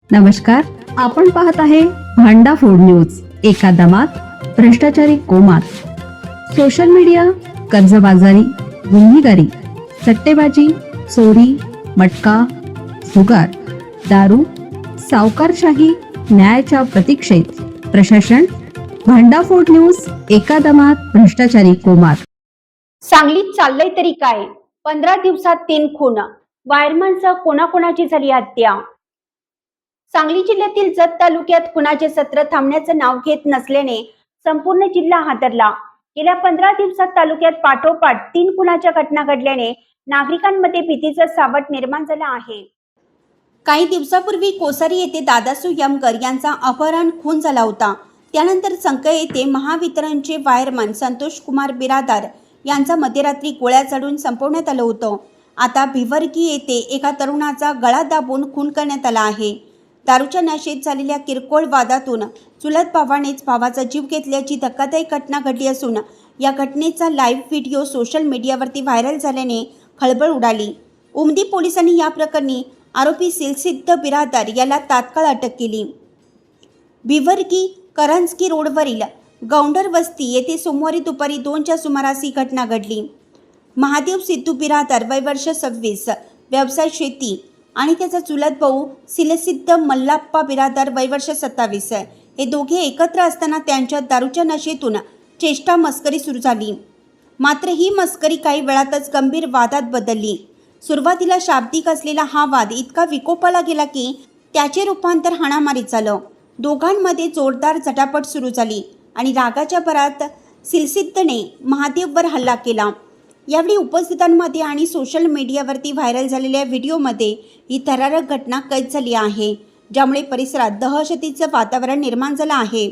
नमस्कार, आपण पाहत आहे भांडा फोड न्यूज. एका दमात भ्रष्टाचारी कोमात. सोशल मीडिया, कर्जबाजारी, गुन्हेगारी, सट्टेबाजी, चोरी, मटका, जुगार, दारू, सावकारशाही, न्यायाच्या प्रतीक्षेत प्रशासन. भांडाफोड न्यूज. एका दमात भ्रष्टाचारी कोमात. सांगलीत चाललंय तरी काय? 15 दिवसात 3 खून. वायरमनसह कोणाकोणाची झाली हत्या. सांगली जिल्ह्यातील जत तालुक्यात खुनाचे सत्र थांबण्याचं नाव घेत नसल्याने संपूर्ण जिल्हा हादरला. गेल्या 15 दिवसात तालुक्यात पाठोपाठ 3 खुनाच्या घटना घडल्याने नागरिकांमध्ये भीतीचं सावट निर्माण झालं आहे. काही दिवसापूर्वी कोसारी येथे दादासू यमकर यांचा अपहरण खून झाला होता. त्यानंतर संक येथे महावितरणचे वायरमन संतोष कुमार बिरादार यांचा मध्यरात्री गोळ्या चढून संपवण्यात आलं होतं. आता भिवर्गी येथे एका तरुणाचा गळा दाबून खून करण्यात आला आहे. दारूच्या नशेत झालेल्या किरकोळ वादातून चुलत भावानेच भावाचा जीव घेतल्याची धक्कादायक घटना घडली असून या घटनेचा लाईव्ह व्हिडिओ सोशल मीडियावरती व्हायरल झाल्याने खळबळ उडाली. उमदी पोलिसांनी या प्रकरणी आरोपी सिलसिद्ध बिरादार याला तात्काळ अटक केली. भिवर्गी करंजकी रोडवरील गौंडर वस्ती येथे सोमवारी दुपारी 2च्या सुमारास ही घटना घडली. महादेव सिद्धू बिरादार वय वर्ष 26, व्यवसाय शेती आणि त्याचा चुलत भाऊ सिलसिद्ध मल्लाप्पा बिरादार वय वर्ष 27 हे दोघे एकत्र असताना त्यांच्या दारूच्या नशेतून चेष्टा मस्करी सुरू झाली. मात्र ही मस्करी काही वेळातच गंभीर वादात बदलली. सुरुवातीला शाब्दिक असलेला हा वाद इतका विकोपाला गेला की त्याचे रूपांतर हाणामारीत झालं. दोघांमध्ये जोरदार झटापट सुरू झाली आणि रागाच्या भरात सिलसिद्धने महादेववर हल्ला केला. यावेळी उपस्थितांमध्ये आणि सोशल मीडियावरती व्हायरल झालेल्या व्हिडिओमध्ये ही थरारक घटना कैद झाली आहे, ज्यामुळे परिसरात दहशतीचं वातावरण निर्माण झालं आहे.